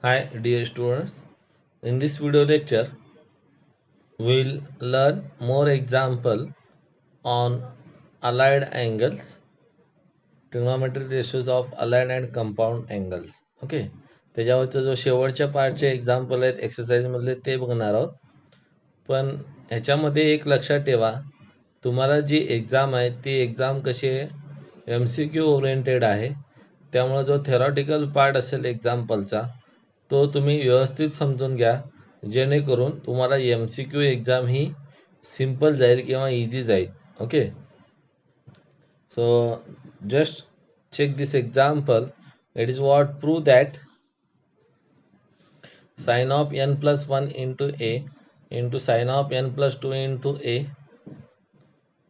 Hi dear students, in this video lecture we'll learn more example on allied angles, trigonometric ratios of allied and compound angles. Okay, त्याच्यावरचा जो शेवटच्या पार्टचे example आहेत exercise मधले ते बघणार आहोत. पण ह्याच्यामध्ये एक लक्षात ठेवा, तुम्हाला जी एक्झाम आहे ती एक्झाम कशी आहे, MCQ ओरिएंटेड आहे. त्यामुळे जो थेरॉटिकल पार्ट असेल एक्झाम्पलचा तो तुम्ही व्यवस्थित समजून घ्या, जेणेकरून तुम्हाला MCQ एक्झाम ही सिंपल जाईल किंवा इझी जाईल. Okay, so just check this example. It is what prove that sin of n plus 1 into a into sin of n plus 2 into a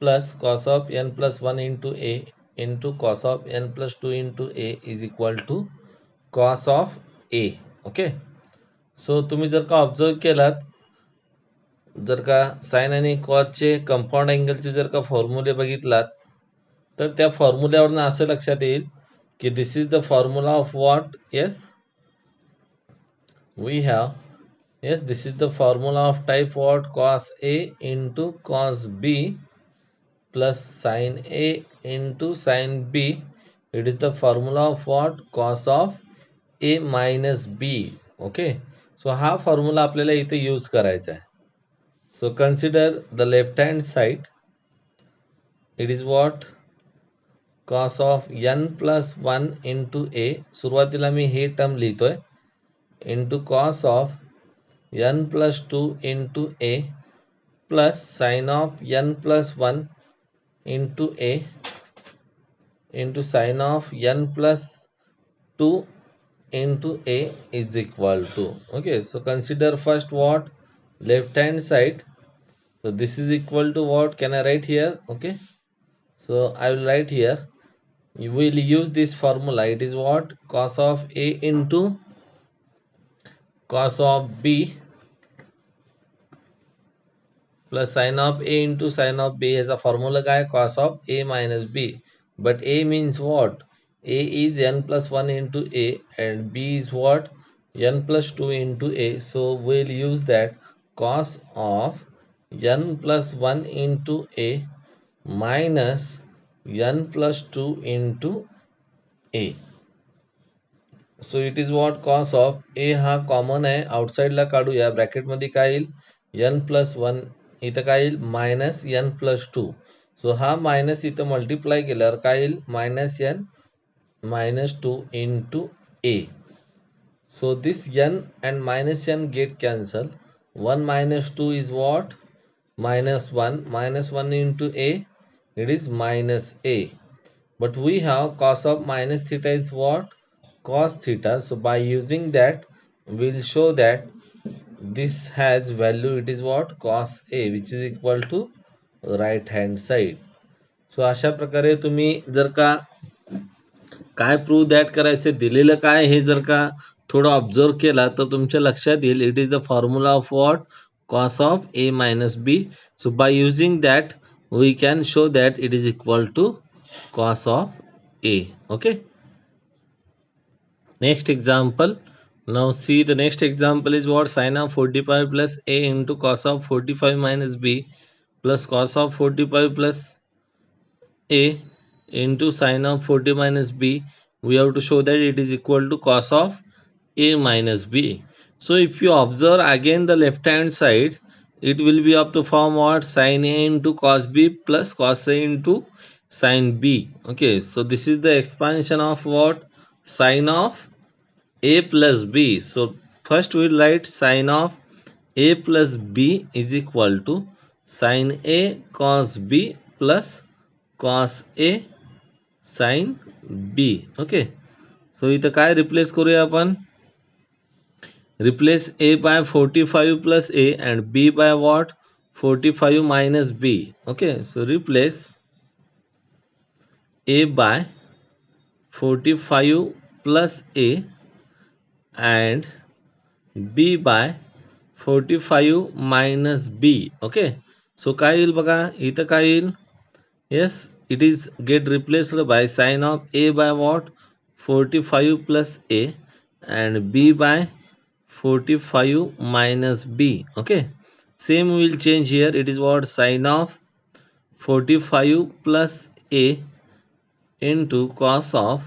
plus cos of n plus 1 into a into cos of n plus 2 into a is equal to cos of a. Okay, so तुम्ही जर का observe केलात, जर का sign आणि कॉसचे compound अँगलचे जर का फॉर्म्युले बघितलात तर त्या फॉर्म्युल्यावरून असं लक्षात येईल की this is the formula of what. Yes, we have, yes, this is the formula of type what, cos a into cos b plus sin a into sin b. It is the formula of what, cos of a minus b. Okay, so हा formula आपल्याला इथे use करायचा आहे. So consider the left hand side. It is what, cos of n plus 1 into a. सुरुवातीला मी हे term लिहितोय into cos of n plus 2 into a plus sin of n plus 1 into a into sin of n plus 2 into a is equal to. Okay, so consider first what, left hand side. So this is equal to what can I write here? Okay, so I will write here, you will use this formula. It is what, cos of a into cos of b plus sin of a into sin of b. as a formula guy, cos of a minus b. But a means what, a is n plus 1 into a and b is what, n plus 2 into a. So we'll use that cos of n plus 1 into a minus n plus 2 into a. So it is what, cos of A हा common आहे, आउटसाइडला काढूया, ब्रॅकेटमध्ये काय येईल, n plus 1, इथं काय येईल minus n plus 2. सो हा minus इथं मल्टिप्लाय केल्यावर काय येईल, minus n minus 2 into a. So this n and minus n get cancelled. 1 minus 2 is what, minus 1. Minus 1 into a, it is minus a. But we have cos of minus theta is what, cos theta. So by using that we'll show that this has value, it is what, cos a, which is equal to right hand side. So अशा प्रकारे तुम्ही जर का काय prove that करायचं दिलेलं काय हे जर का थोडं ऑब्झर्व केला तर तुमच्या लक्षात येईल. It is the formula of what, cos of a minus b. So by using that we can show that it is equal to cos of a. Okay, next example. Now see, the next example is what, sin of 45 plus a into cos of 45 minus b plus cos of 45 plus a into sin of 40 minus b. We have to show that it is equal to cos of a minus b. So if you observe again the left hand side, it will be of the form what, sin a into cos b plus cos a into sin b. Okay, so this is the expansion of what, sin of a plus b. So first we will write sin of a plus b is equal to sin a cos b plus cos a sin b. Okay, so इथं काय replace करूया आपण, replace a by 45 plus a and b by what, 45 minus b. Okay, so replace a by 45 plus a and b by 45 minus b. Okay, so काय येईल बघा, इथं काय येईल, yes, it is get replaced by sin of a by what, 45 plus a and b by 45 minus b. Okay, same we will change here. It is what? Sine of 45 plus a into cos of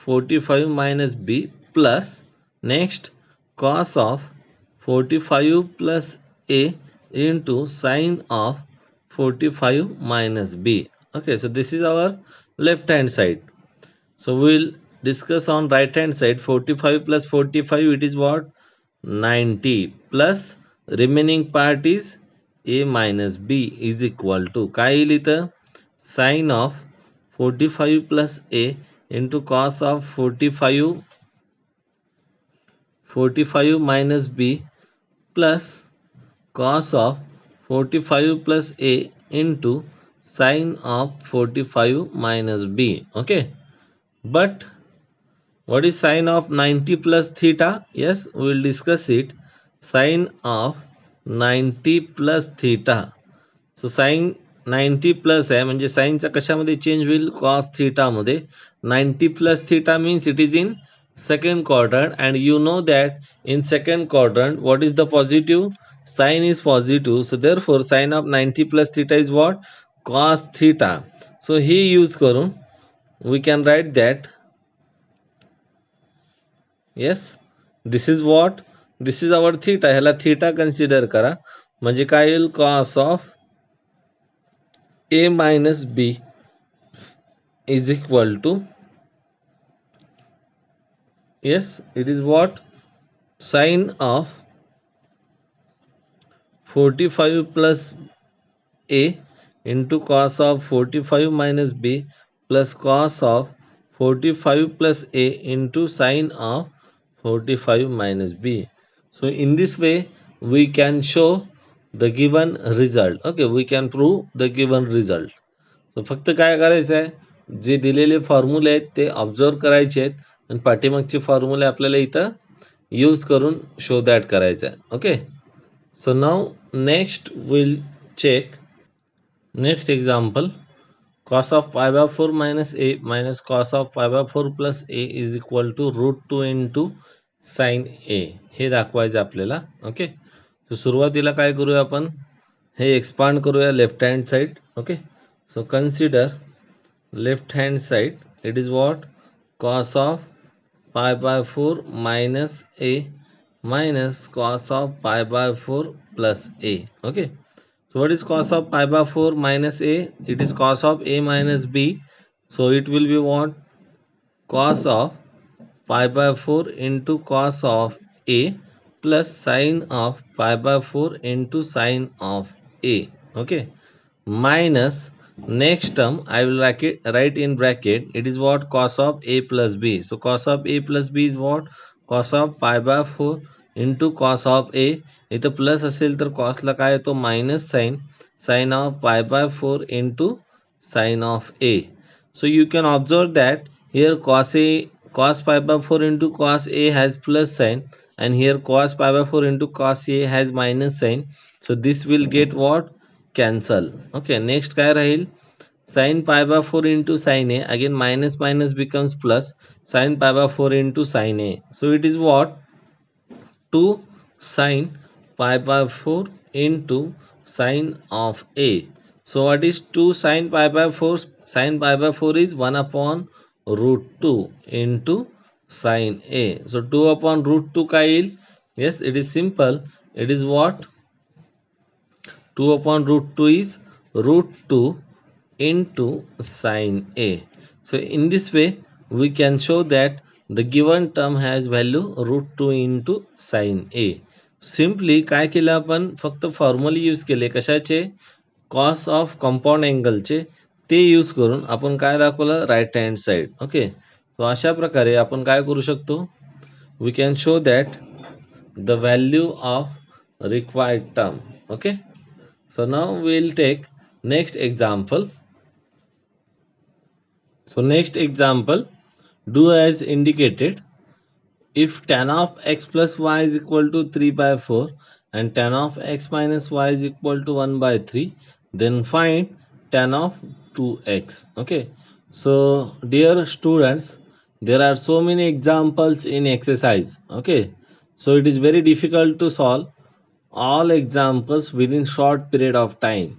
45 minus b plus next cos of 45 plus a into sine of 45 minus b. Okay, so this is our left hand side. So we'll discuss on right hand side. 45 plus 45, it is what? 90 plus remaining part is a minus b is equal to काय येईल इथं? Sine of 45 plus a into cos of 45 minus b plus cos of 45 plus a into sine of 45 minus b. Okay, but what is sine of 90 plus theta? Yes, we will discuss it. Sine of 90 plus theta. So sine 90 plus आहे म्हणजे साईनचा कशामध्ये change होईल? cos theta मध्ये. 90 plus theta means it is in second quadrant, and you know that in second quadrant what is the positive? Sine is positive. So therefore sine of 90 plus theta is what? Cos theta. So he use करून we can write that. Yes, this is what? This is our theta. ह्याला theta consider करा म्हणजे काय येईल? cos of a minus b is equal to, yes, it is what? Sine of 45 plus a into cos of 45 minus b plus cos of 45 plus a into sine of 45 minus b. So in this way we can show the given result. Okay, we can prove the given result. So फक्त काय करायचं आहे? जे दिलेले फॉर्म्युले आहेत ते observe करायचे आहेत आणि पाठीमागचे फॉर्म्युले आपल्याला इथं यूज करून शो दॅट करायचं आहे. Okay, so now next we'll check next example. Cos of pi by 4 minus a minus cos of pi by 4 plus a is equal to root 2 into sin a हे दाखवायचं आपल्याला. Okay, so सुरुवातीला काय करूया आपण? हे expand करूया left hand side. Okay, so consider left hand side. It is what? Cos of pi by 4 minus a minus cos of pi by 4 plus a. Okay, so what is cos of pi by 4 minus a? It is cos of a minus b. So it will be what? Cos of pi by 4 into cos of a plus sine of pi by 4 into sine of a. Okay, minus next term I will write in bracket. It is what? Cos of a plus b. So cos of a plus b is what? Cos of pi by 4 into cos of a. इथं plus असेल तर कॉसला काय येतो? Minus sine of pi by 4 into sine of a. So you can observe that here cos pi by 4 into cos a has plus sign, and here cos pi by 4 into cos a has minus sign. So this will get what? Cancel. Okay, next काय राहील? Sin pi by 4 into sin a, again minus minus becomes plus, sin pi by 4 into sin a. So it is what? 2 sin pi by 4 into sin of a. So what is 2 sin pi by 4? Sin pi by 4 is 1 upon root 2 into sin a. So 2 upon root 2 काय येईल? Yes, it is simple. It is what? 2 upon root 2 is root 2 into sin a. So in this way we can show that the given term has value root 2 into sin a. Simply काय केलं आपण? फक्त formula use केले. कशाचे? Cos of compound अँगलचे. ते use करून आपण काय दाखवलं? Right hand side. Okay, so अशा प्रकारे आपण काय करू शकतो? We can show that the value of required term. Okay, so now we'll take next example. So next example, do as indicated. If tan of x plus y is equal to 3 by 4 and tan of x minus y is equal to 1 by 3, then find tan of 2x. Okay, so dear students, there are so many examples in exercise. Okay, So it is very difficult to solve all examples within short period of time.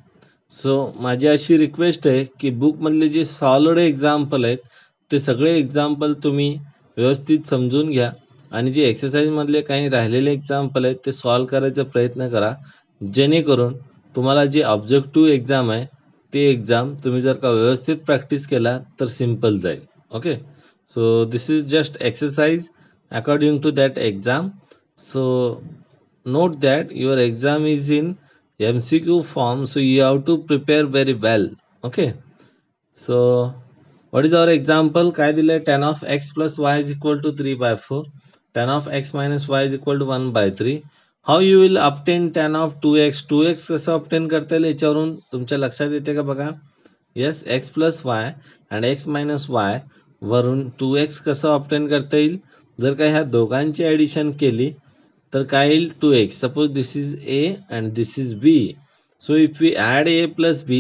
सो माझी अशी request आहे की बुकमधले जे solid example आहेत ते सगळे example तुम्ही व्यवस्थित समजून घ्या आणि जे एक्सरसाइजमधले काही राहिलेले एक्झाम्पल आहेत ते सॉल्व करायचा प्रयत्न करा, जेणेकरून तुम्हाला जे ऑब्जेक्टिव्ह एक्झाम आहे ते एक्झाम तुम्ही जर का व्यवस्थित प्रॅक्टिस केला तर सिम्पल जाईल. Okay, so this is just exercise according to that exam. So note that your exam is in MCQ form, so you have to prepare very well. Okay, so what is our example? काय दिले? Tan of x plus y is equal to 3 by 4. Tan of x minus y is equal to 1 by 3. How you will obtain tan of 2x? 2x कसं obtain करता येईल याच्यावरून तुमच्या लक्षात येते का बघा. Yes, x plus y and x minus y वरून 2x कसं obtain करता येईल? जर का ह्या दोघांची ॲडिशन केली तर काय येईल? 2x. Suppose this is a and this is b. So if we add a plus b,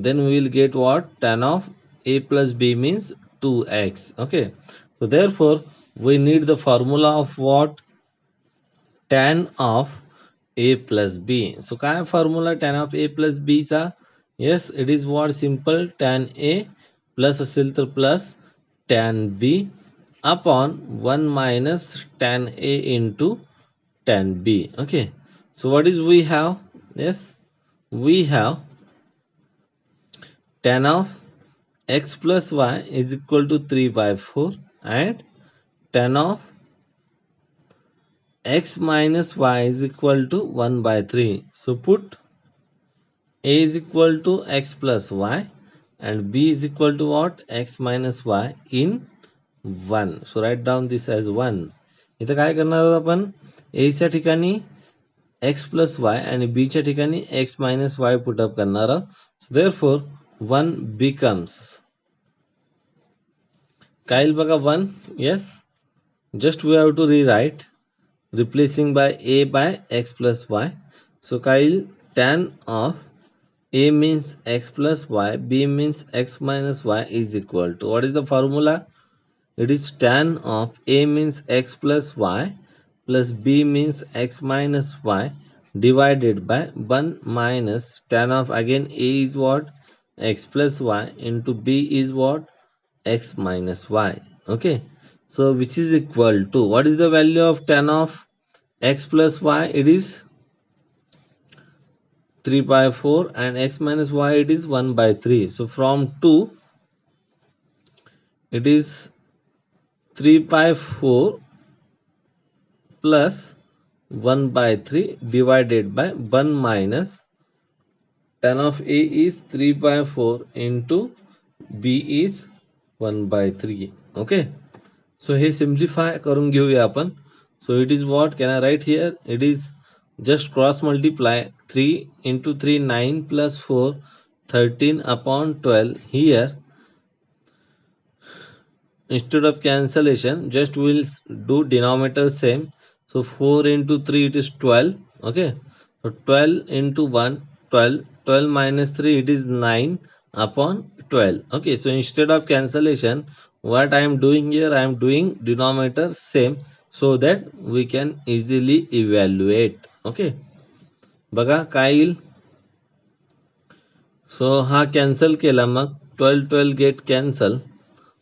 then we will get what? Tan of a plus b means 2x. Okay, so therefore we need the formula of what? Tan of a plus b. So काय formula tan of a plus b चा? Yes, it is what? Simple. Tan a plus असेल तर plus tan b upon 1 minus tan a into tan b. Okay, so what is we have? Yes, we have tan of x plus y is equal to 3 by 4 and tan of x minus y is equal to 1 by 3. So put a is equal to x plus y and b is equal to what? X minus y in 1. So write down this as 1. इथं काय करणार आहोत आपण? a च्या ठिकाणी x plus y आणि b च्या ठिकाणी x minus y put up करणार आहोत. So therefore 1 becomes काय येईल बघा 1. Yes, just we have to rewrite replacing by a by x plus y. So काय येईल? Tan of a means x plus y, b means x minus y is equal to what is the formula? It is tan of a means x plus y plus b means x minus y divided by 1 minus tan of again a is what? X plus y into b is what? X minus y. Okay, so which is equal to what is the value of tan of x plus y? It is 3 by 4 and x minus y it is 1 by 3. So from 2 it is 3 by 4 plus 1 by 3 divided by 1 minus tan of a is 3 by 4 into b is 1 by 3. Okay, so hey simplify करून घेऊया आपण. So it is what? Can I write here? It is just cross multiply 3 into 3 9 plus 4 13 upon 12. Here instead of cancellation just we will do denominator same. So 4 into 3 it is 12. Okay, so 12 into 1 12, 12 minus 3 it is 9 upon 12. Okay, so instead of cancellation what I am doing here, I am doing denominator same so that we can easily evaluate. Okay, बघा काय येईल. So हा cancel केला मग 12 12 get cancel,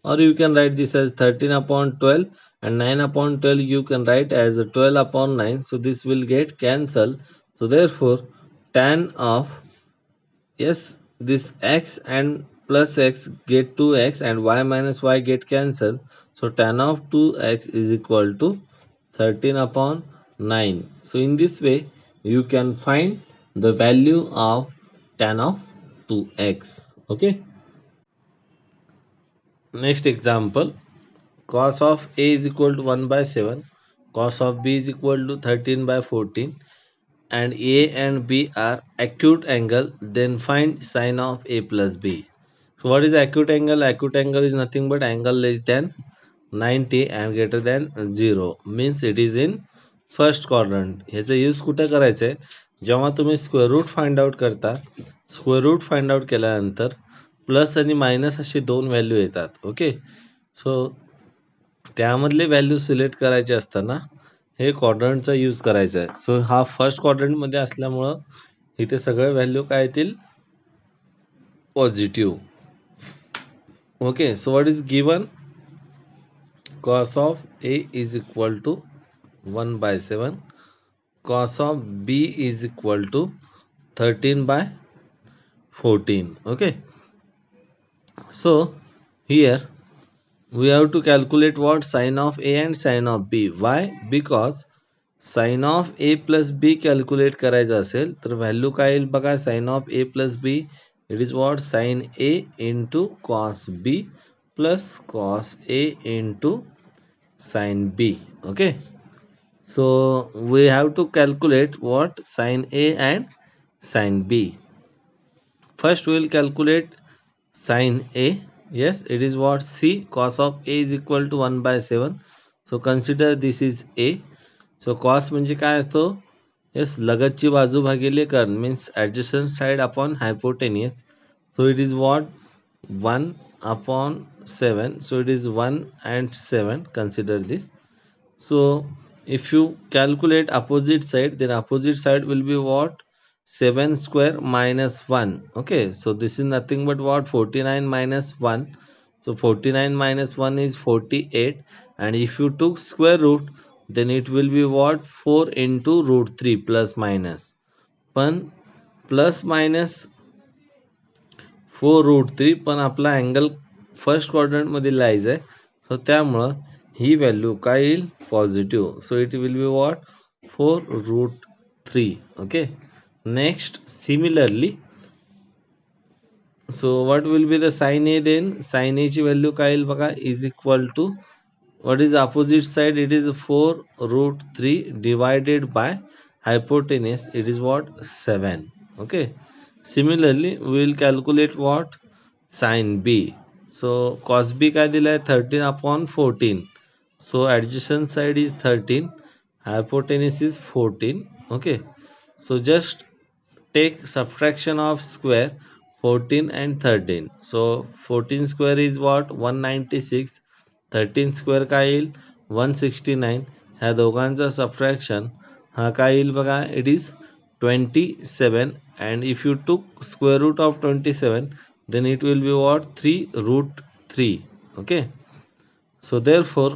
or you can write this as 13 upon 12 and 9 upon 12 you can write as 12 upon 9. So this will get cancelled. So therefore tan of, yes, this x and plus x get 2x and y minus y get cancelled. So tan of 2x is equal to 13 upon 9. So in this way you can find the value of tan of 2x. Okay, next example. Cos of a is equal to 1 by 7, cos of b is equal to 13 by 14, and a and b are acute angle, then find sine of a plus b. So what is acute angle? Acute angle is nothing but angle less than 90 and greater than 0, means it is in first quadrant. ह्याचा use कुठे करायचं आहे? जेव्हा तुम्ही square root find out करता, square root find out केल्यानंतर plus आणि minus अशी दोन व्हॅल्यू येतात. ओके, सो त्यामधले व्हॅल्यू सिलेक्ट करायचे असताना हे क्वाड्रंटचा यूज करायचा आहे. सो हा फर्स्ट क्वाड्रंटमध्ये असल्यामुळं इथे सगळे व्हॅल्यू काय येतील, positive. Okay, so what is given, cos of A is equal to 1/7, cos of B is equal to 13/14. Okay, so here we have to calculate what, sin of A and sin of B. Why? Because sin of A plus B calculate करायचं असेल तर value काय येईल बघा, sin of A plus B, it is what, sin A into cos B plus cos A into sin B. Okay, so we have to calculate what, sin A and sin B. First we will calculate sin A. Yes, it is what, C, cos of A is equal to 1/7. So consider this is A. So cos म्हणजे काय असतो, yes, लगतची बाजू भागिले कर्ण, means adjacent side upon hypotenuse. So it is what, 1/7. So it is 1 and 7, consider this. So if you calculate opposite side, then opposite side will be what, 7 square minus 1. Okay, so this is nothing but what, 49 minus 1. So 49 minus 1 is 48, and if you took square root, then it will be what, 4 into root 3 plus minus. पण plus minus 4 root 3, पण आपला angle first क्वाड्रंटमध्ये लायचं आहे. सो त्यामुळं ही value काय येईल, positive. So it will be what, 4√3. Okay, next similarly, so what will be the sine A, then sine A ची value काय येईल बघा, is equal to, what is opposite side, it is 4√3 divided by hypotenuse, it is what, 7. Okay, similarly we will calculate what, sin B. So cos B काय दिलाय, 13/14. So adjacent side is 13, hypotenuse is 14. Okay, so just take subtraction of square 14 and 13. So 14 square is what, 196. 13 square काय येईल, 169. ह्या दोघांचा subtraction हा काय येईल बघा, it is 27. and if you took square root of 27, then it will be what, 3√3. Okay, so therefore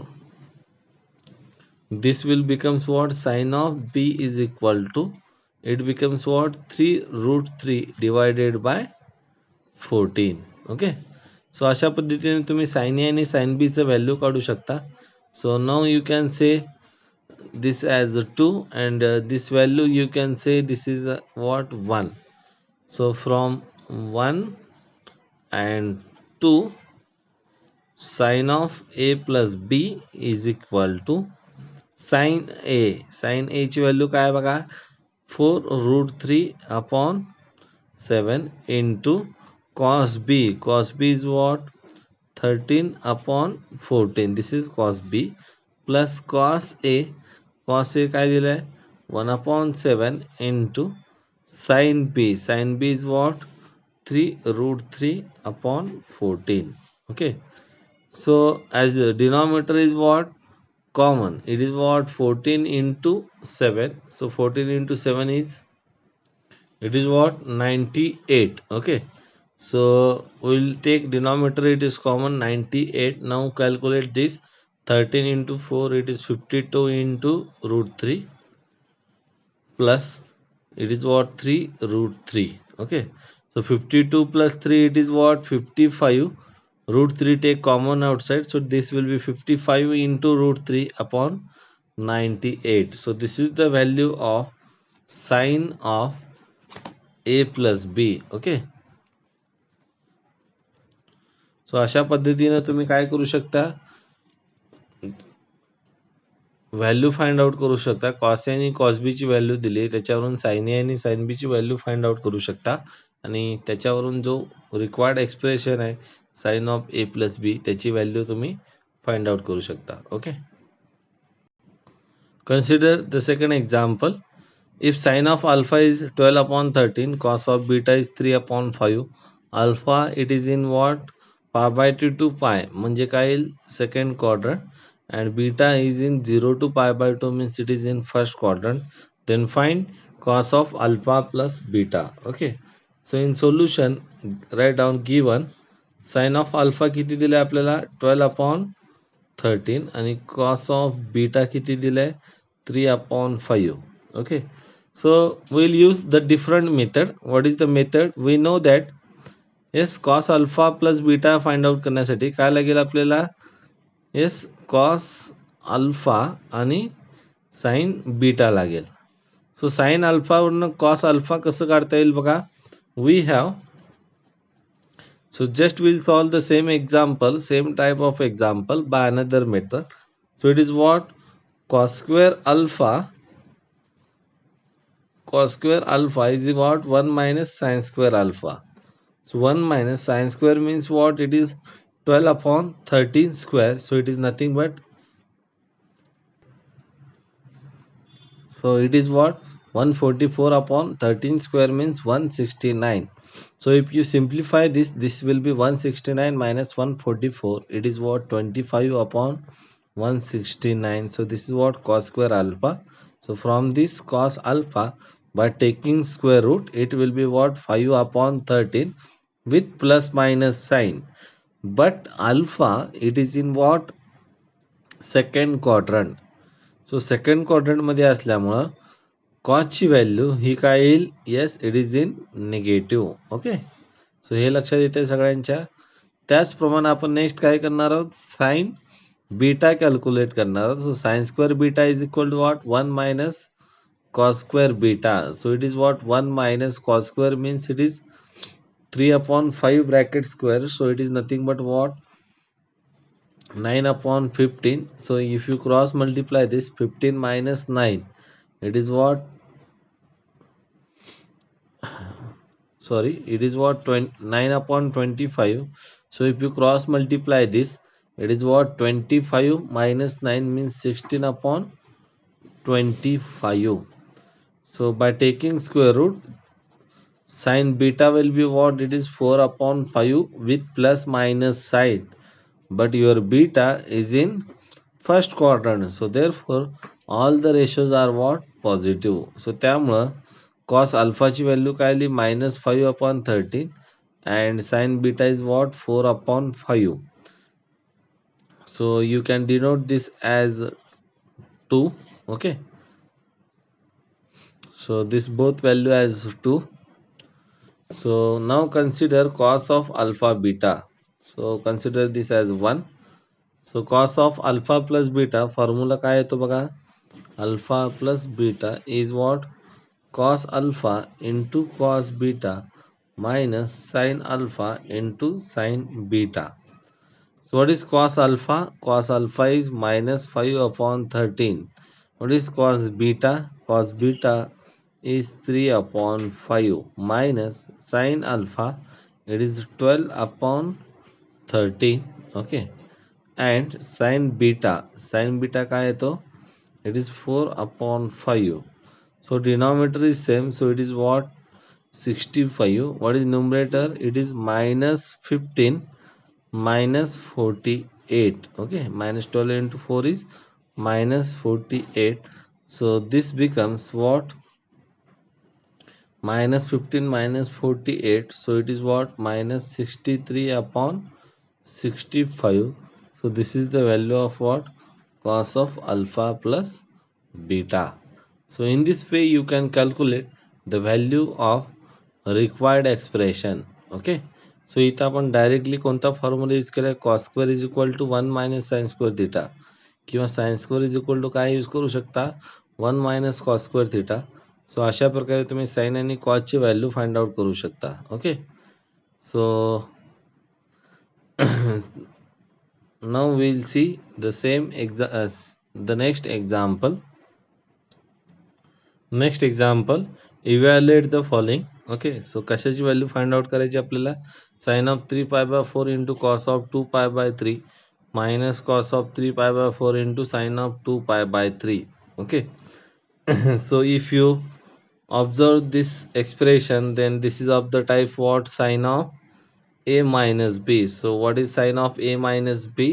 this will becomes what, sin of B is equal to, it becomes what, 3√3 divided by 14. Okay, so अशा पद्धतीने तुम्ही sin A आणि sin B चं value काढू शकता. So now you can say this as 2, and this value you can say this is what, 1. So from 1 and 2, sin of A plus B is equal to sin A. sin A ची value काय बघा, 4√3/7 into cos B. cos B is what, 13/14. this is cos B plus cos A. cos A काय दिलाय, 1/7 into sin B. sin B is what, 3√3/14. Okay, so as the denominator is what, common, it is what, 14 into 7. So 14 into 7 is, it is what, 98. Okay, so we'll take denominator, it is common, 98. Now calculate this, 13 into 4, it is 52 into √3 plus, it is what, 3√3. Okay, so 52 plus 3, it is what, 55. √3 take common outside, so this will be 55 into √3 upon 98. So this is the value of sin of A plus B. Okay, so अशा पद्धतीने तुम्ही काय करू शकता, value find out करू शकता. Cos A आणि cos B ची व्हॅल्यू दिली, त्याच्यावरून साइन ए आणि साइन बी ची व्हॅल्यू फाइंड आउट करू शकता, आणि त्याच्यावरून जो रिक्वायर्ड एक्सप्रेशन आहे sine of A plus B, त्याची व्हॅल्यू तुम्ही फाइंड आउट करू शकता. Okay, consider the second example. If sine of alpha is 12/13, cos of beta is 3/5, alpha it is in what, π/2 to π, म्हणजे काय येईल, second quadrant, and beta is in 0 to pi by 2 means it is in first quadrant. Then find cos of alpha plus beta. Okay. So in solution, write down given sin of alpha किती दिले आपल्याला 12/13 आणि cos of beta किती दिले 3/5. Okay. So we'll use the different method. What is the method? We know that yes, cos alpha plus beta find out करण्यासाठी काय लागेल आपल्याला? येस कॉस अल्फा आणि साइन बीटा लागेल. सो साइन अल्फावरनं cos alpha कसं काढता येईल बघा. We have so just we'll solve the same example, same type of example by another method. So it is what cos square alpha is what 1 minus sin square alpha. So 1 minus sin square means what? It is 12/13 square. So it is nothing but, so it is what 144/13 square means 169. So if you simplify this, this will be 169 minus 144. It is what 25/169. So this is what cos square alpha. So from this cos alpha, by taking square root, it will be what 5/13 with plus minus sign. But alpha, it is in what second quadrant. So second क्वाड्रंटमध्ये असल्यामुळं कॉसची value ही काय येईल. Yes it is in negative. Okay. So हे लक्षात येते सगळ्यांच्या. त्याचप्रमाणे आपण नेक्स्ट काय करणार आहोत साइन बीटा कॅल्क्युलेट करणार आहोत. So sine square beta is equal to what 1 minus cos square beta. So it is what 1 minus cos square means it is 3/5 bracket square. So it is nothing but what 9/15. So if you cross multiply this 15 minus 9, it is what, sorry, it is what 9/25. So if you cross multiply this, it is what 25 minus 9 means 16/25. So by taking square root, sin beta will be what, it is 4/5 with plus minus sign, but your beta is in first quadrant, so therefore all the ratios are what positive. So त्यामुळं cos alpha ची value काय आली -5/13 and sin beta is what 4/5. So you can denote this as 2. Okay, so this both value as 2. So now consider cos of alpha beta. So consider this as 1. So cos of alpha plus beta formula काय येतो बघा. Alpha plus beta is what cos alpha into cos beta minus sin alpha into sin beta. So what is cos alpha? Cos alpha is -5/13. What is cos beta? Cos beta is 3/5 minus sin alpha, it is 12/13. Okay, and sin beta काय येतो, it is 4/5. So denominator is same, so it is what 65. What is numerator? It is -15 minus 48. Okay, -12 into 4 is -48. So this becomes what -15 minus 48. So it is what -63/65. So this is the value of what cos of alpha plus beta. So in this way you can calculate the value of required expression. Okay, so इथं आपण directly कोणता formula use केलाय, cos square is equal to 1 minus sine square theta, किंवा sine square is equal to काय use करू शकता 1 minus cos square theta. So अशा प्रकारे तुम्ही साइन आणि कॉसची व्हॅल्यू फाइंड आउट करू शकता. Okay, so now we'll see the same the next example. Evaluate the following. Okay, so कशाची व्हॅल्यू फाइंड आउट करायची आपल्याला, sine of 3π/4 into cos of 2π/3 minus cos of 3π/4 into sin of 2π/3. Okay, so if you observe this expression, then this is of the type what sin of a minus b. So what is sin of a minus b?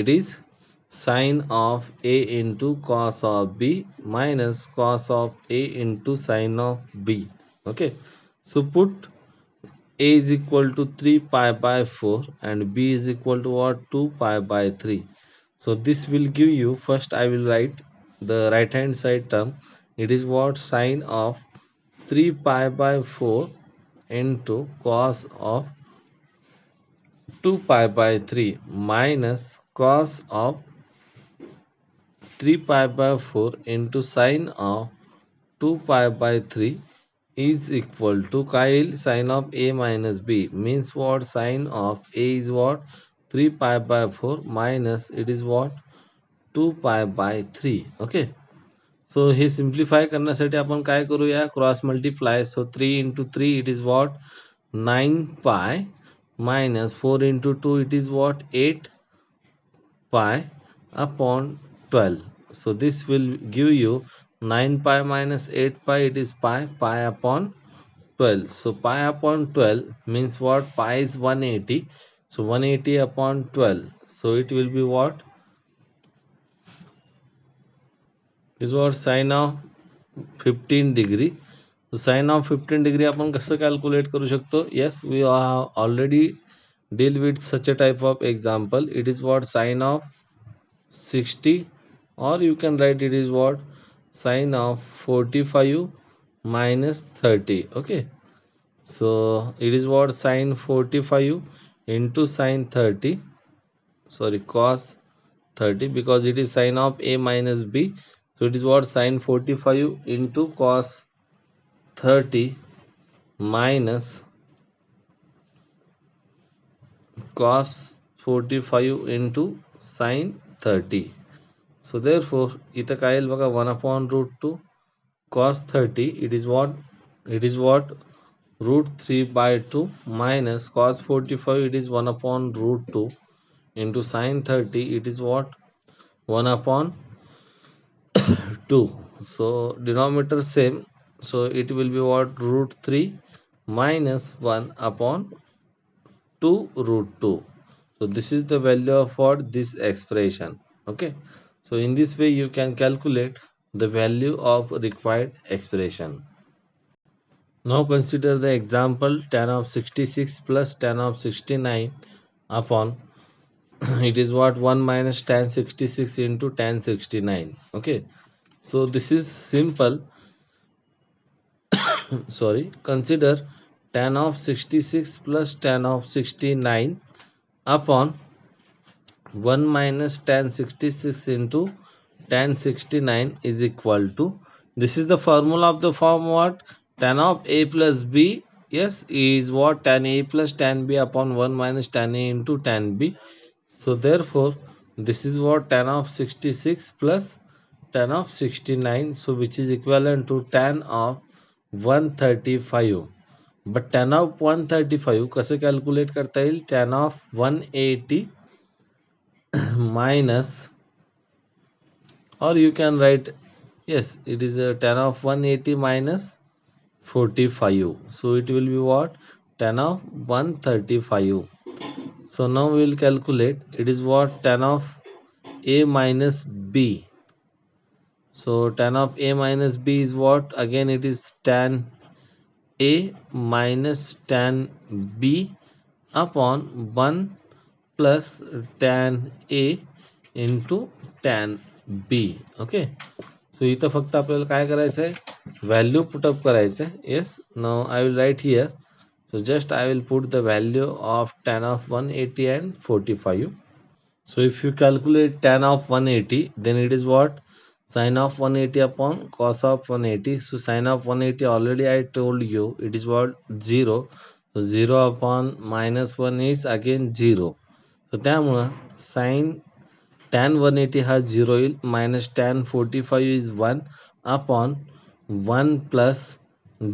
It is sine of A into cos of B minus cos of A into sine of B. Okay, so put A is equal to 3 pi by 4 and B is equal to what? 2 pi by 3. So this will give you, first I will write the right hand side term. It is what? Sine of 3 pi by 4 into cos of 2 pi by 3 minus cos of 3 pi by 4 into sine of 2 pi by 3 is equal to Kyle sine of A minus B. Means what? Sine of A is what? 3 pi by 4 minus it is what? 2 pi by 3. Okay. So हे simplify करण्यासाठी आपण काय करूया? Cross multiply. So 3 into 3 it is what? 9 pi minus 4 into 2 it is what? 8 pi upon 12. So this will give you 9 pi minus 8 pi, it is pi upon 12. So pi upon 12 means what? Pi is 180. So 180 upon 12. So it will be what? Is what? Sine of 15 degree. So sine of 15 degree आपण कसं calculate करू शकतो? Yes, we are already deal with such a type of example. It is what? Sine of 60, or you can write it is what? Sine of 45 minus 30. Okay, so it is what? Sine 45 into sine 30, sorry, cos 30, because it is sine of A minus B. So it is what? Sine 45 into cos 30 minus cos 45 into sine 30. So therefore इथं काय येईल बघा? 1 upon root 2 cos 30, it is what? It is what? Root 3 by 2 minus cos 45, it is 1 upon root 2 into sine 30, it is what? 1 upon 2. So denominator same, so it will be what? Root 3 minus 1 upon 2 root 2. So this is the value of what? This expression. Okay, so in this way you can calculate the value of required expression. Now consider the example tan of 66 plus tan of 69 upon it is what? 1 minus tan 66 into tan 69. Okay, so this is simple. Sorry, consider tan of 66 plus tan of 69 upon 1 minus tan 66 into tan 69 is equal to, this is the formula of the form what? Tan of A plus B, yes, is what? Tan A plus tan B upon 1 minus tan A into tan B. So therefore this is what? Tan of 66 plus tan of 69, so which is equivalent to tan of 135. But tan of 135 कसं calculate करता येईल? Tan of 180 minus, or you can write, yes, it is a tan of 180 minus 45. So it will be what? Tan of 135. So now we will calculate. It is what? Tan of A minus B. So tan of A minus B is what? Again it is tan A minus tan B upon 1 plus tan A into tan B. Okay, so इथं फक्त आपल्याला काय करायचं आहे? Value put up करायचं आहे. Yes, now I will write here. So just I will put the value of tan of 180 and 45. So if you calculate tan of 180, then it is what? Sine of 180 upon cos of 180. So sine of 180 already I told you it is what? 0. So 0 upon minus 1 is again 0. So त्यामुळं sin tan 180 has 0 minus tan 45 is 1 upon 1 plus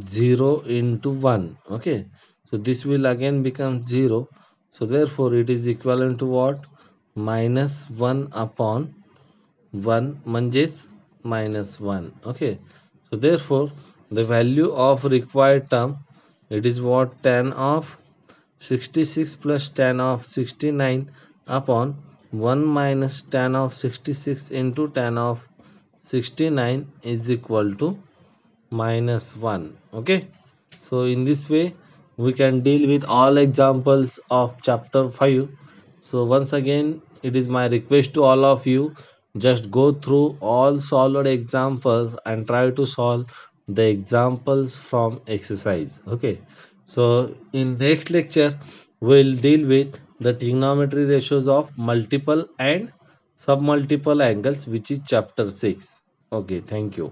0 into 1. Okay, so this will again become 0. So therefore it is equivalent to what? Minus 1 upon 1 म्हणजेच minus 1. Okay, so therefore the value of required term, it is what? Tan of 66 plus tan of 69 upon 1 minus tan of 66 into tan of 69 is equal to minus 1. Okay, so in this way we can deal with all examples of chapter 5. So once again it is my request to all of you, just go through all solved examples and try to solve the examples from exercise. Okay, so in next lecture we'll deal with the trigonometry ratios of multiple and submultiple angles, which is chapter 6. Okay, thank you.